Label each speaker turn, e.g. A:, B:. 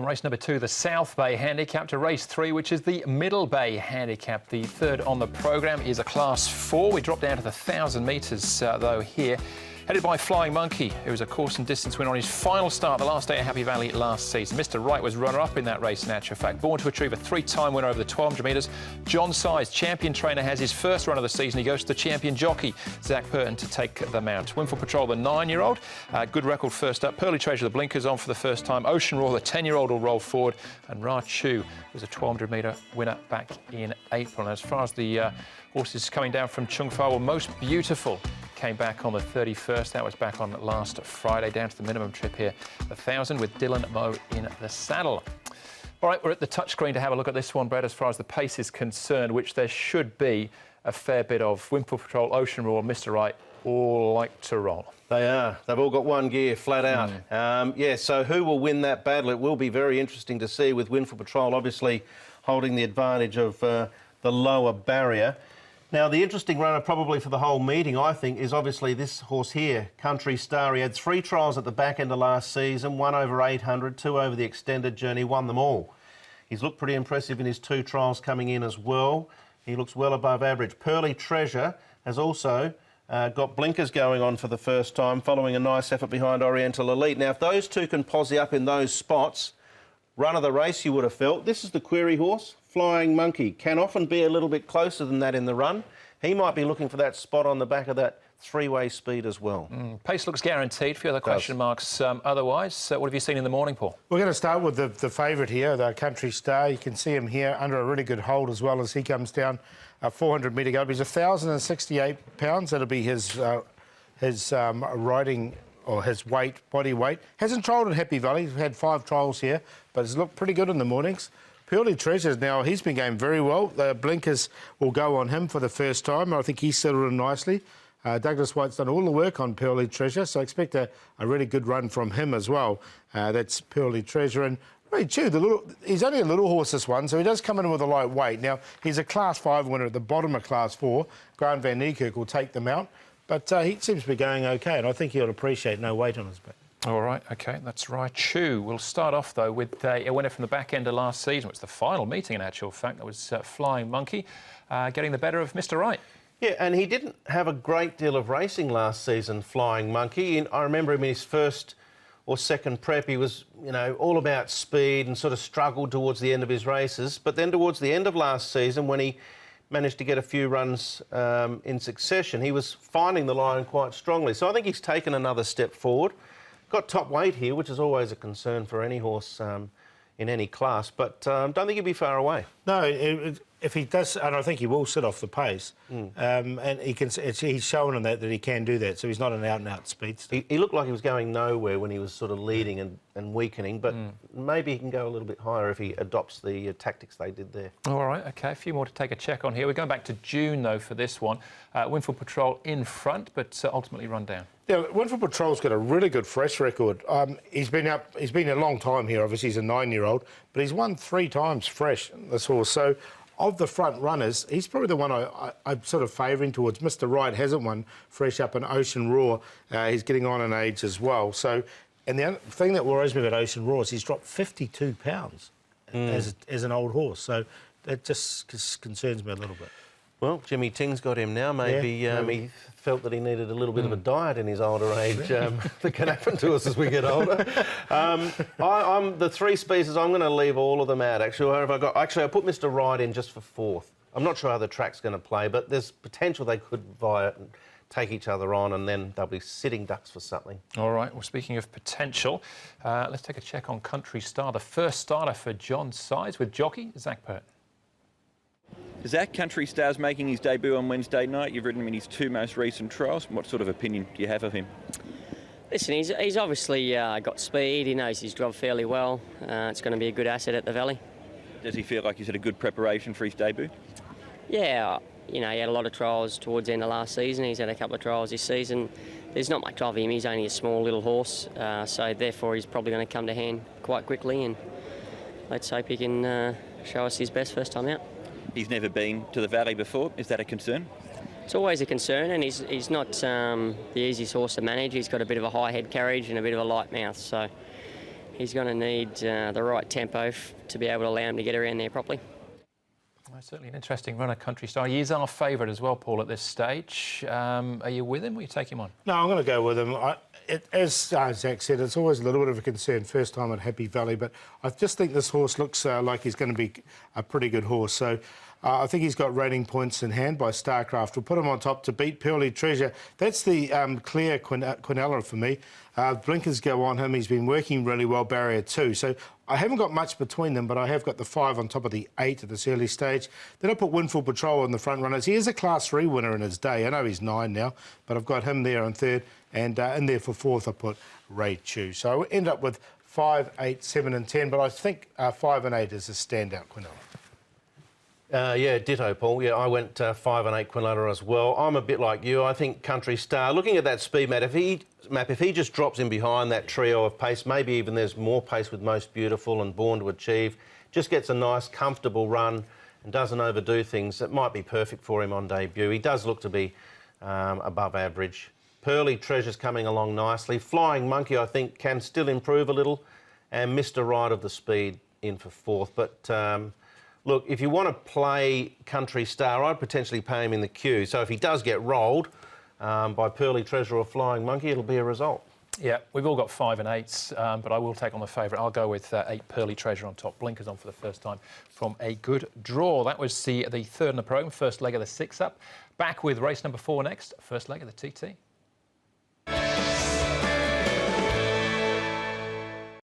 A: Race number 2, the South Bay Handicap, to race 3, which is the Middle Bay Handicap. The third on the programme is a Class 4. We drop down to the 1,000 metres, though, here. Headed by Flying Monkey, who was a course and distance winner on his final start the last day at Happy Valley last season. Mr. Right was runner-up in that race, in actual fact. Born to achieve a 3-time winner over the 1,200 metres. John Size, champion trainer, has his first run of the season. He goes to the champion jockey, Zach Purton, to take the mount. Winful Patrol, the 9-year-old. Good record first up. Pearly Treasure, the blinkers on for the first time. Ocean Roar, the 10-year-old, will roll forward. And Ra Chu was a 1,200-metre winner back in April. And as far as the horses coming down from Chung Fa, well, Most Beautiful came back on the 31st. That was back on last Friday, down to the minimum trip here. The 1,000 with Dylan Moe in the saddle. All right, we're at the touchscreen to have a look at this one, Brad, as far as the pace is concerned, which there should be a fair bit of. Winful Patrol, Ocean Roar, Mr. Right, all like to roll.
B: They are. They've all got one gear, flat out. Yeah, so who will win that battle? It will be very interesting to see, with Winful Patrol obviously holding the advantage of the lower barrier. Now, the interesting runner probably for the whole meeting, I think, is obviously this horse here, Country Star. He had 3 trials at the back end of last season, 1 over 800, 2 over the extended journey, won them all. He's looked pretty impressive in his 2 trials coming in as well. He looks well above average. Pearly Treasure has also got blinkers going on for the first time, following a nice effort behind Oriental Elite. Now, if those two can posse up in those spots, run of the race, you would have felt. This is the query horse. Flying Monkey can often be a little bit closer than that in the run. He might be looking for that spot on the back of that 3-way speed as well.
A: Pace looks guaranteed. A few other question marks otherwise. What have you seen in the morning, Paul?
C: We're going to start with the favourite here, the Country Star. You can see him here under a really good hold as well as he comes down a 400-metre gallop. He's 1,068 pounds. That'll be his riding or his weight, body weight. Hasn't trialled at Happy Valley. He's had 5 trials here, but it's looked pretty good in the mornings. Pearly Treasure, now he's been going very well. The blinkers will go on him for the first time. I think he's settled in nicely. Douglas White's done all the work on Pearly Treasure, so I expect a really good run from him as well. That's Pearly Treasure. And Ray Chu, he's only a little horse, this one, so he does come in with a light weight. Now, he's a Class 5 winner at the bottom of Class 4. Grant Van Niekerk will take them out, but he seems to be going OK, and I think he'll appreciate no weight on his back.
A: All right, OK, that's right. Chu. We'll start off, though, with a winner from the back end of last season. It was the final meeting, in actual fact. That was Flying Monkey, getting the better of Mr. Right. Yeah,
B: and he didn't have a great deal of racing last season, Flying Monkey. I remember him in his first or second prep. He was, you know, all about speed and sort of struggled towards the end of his races. But then towards the end of last season, when he managed to get a few runs in succession, he was finding the line quite strongly. So I think he's taken another step forward. Got top weight here, which is always a concern for any horse in any class, but don't think he'll be far away.
C: No, if he does, and I think he will sit off the pace, and he's shown in that he can do that, so he's not an out-and-out speedster.
B: He looked like he was going nowhere when he was sort of leading and weakening, but maybe he can go a little bit higher if he adopts the tactics they did there.
A: All right, OK, a few more to take a check on here. We're going back to June, though, for this one. Winful Patrol in front, but ultimately run down.
C: Yeah, Winful Patrol's got a really good fresh record. He's been a long time here, obviously he's a 9-year-old, but he's won 3 times fresh, this horse. So of the front runners, he's probably the one I'm sort of favouring towards. Mr. Right hasn't won fresh up in Ocean Roar. He's getting on in age as well. So, and the other thing that worries me about Ocean Roar is he's dropped 52 pounds as an old horse. So that just concerns me a little bit.
B: Well, Jimmy Ting's got him now. Maybe he felt that he needed a little bit of a diet in his older age. That can happen to us as we get older. I'm the 3 species. I'm going to leave all of them out. Actually, I put Mr. Right in just for 4th. I'm not sure how the track's going to play, but there's potential they could vie it and take each other on, and then they'll be sitting ducks for something.
A: All right. Well, speaking of potential, let's take a check on Country Star, the first starter for John Size with jockey Zach Purton.
D: Zach, Country Star's making his debut on Wednesday night. You've ridden him in his 2 most recent trials. What sort of opinion do you have of him?
E: Listen, he's obviously got speed. He knows his job fairly well. It's going to be a good asset at the Valley.
D: Does he feel like he's had a good preparation for his debut?
E: Yeah, you know, he had a lot of trials towards the end of last season. He's had a couple of trials this season. There's not much of him. He's only a small little horse, so therefore he's probably going to come to hand quite quickly, and let's hope he can show us his best first time out.
D: He's never been to the Valley before. Is that a concern?
E: It's always a concern, and he's not the easiest horse to manage. He's got a bit of a high head carriage and a bit of a light mouth, so he's going to need the right tempo to be able to allow him to get around there properly.
A: Well, certainly an interesting runner, Country Star. He is our favourite as well, Paul, at this stage. Are you with him or you take him on?
C: No, I'm going to go with him. As Zach said, it's always a little bit of a concern first time at Happy Valley, but I just think this horse looks like he's going to be a pretty good horse. So I think he's got rating points in hand by Starcraft. We'll put him on top to beat Pearly Treasure. That's the clear Quinella for me. Blinkers go on him. He's been working really well, barrier 2. So I haven't got much between them, but I have got the 5 on top of the 8 at this early stage. Then I put Windful Patrol on the front runners. He is a Class 3 winner in his day. I know he's 9 now, but I've got him there on 3rd. And in there for 4th, I put Ray Chu. So I end up with 5, 8, 7 and 10, but I think 5 and 8 is a standout, Quinella.
B: Yeah, ditto, Paul. Yeah, I went 5 and 8 Quinella as well. I'm a bit like you. I think Country Star, looking at that speed map, if he just drops in behind that trio of pace, maybe even there's more pace with Most Beautiful and Born to Achieve, just gets a nice, comfortable run and doesn't overdo things, it might be perfect for him on debut. He does look to be above average. Pearly Treasure's coming along nicely. Flying Monkey, I think, can still improve a little. And Mr. Right of the Speed in for 4th. But look, if you want to play Country Star, I'd potentially pay him in the queue. So if he does get rolled by Pearly Treasure or Flying Monkey, it'll be a result.
A: Yeah, we've all got 5 and 8s, but I will take on the favourite. I'll go with 8 Pearly Treasure on top. Blinkers on for the first time from a good draw. That was the 3rd in the programme, first leg of the 6-up. Back with race number 4 next, first leg of the TT.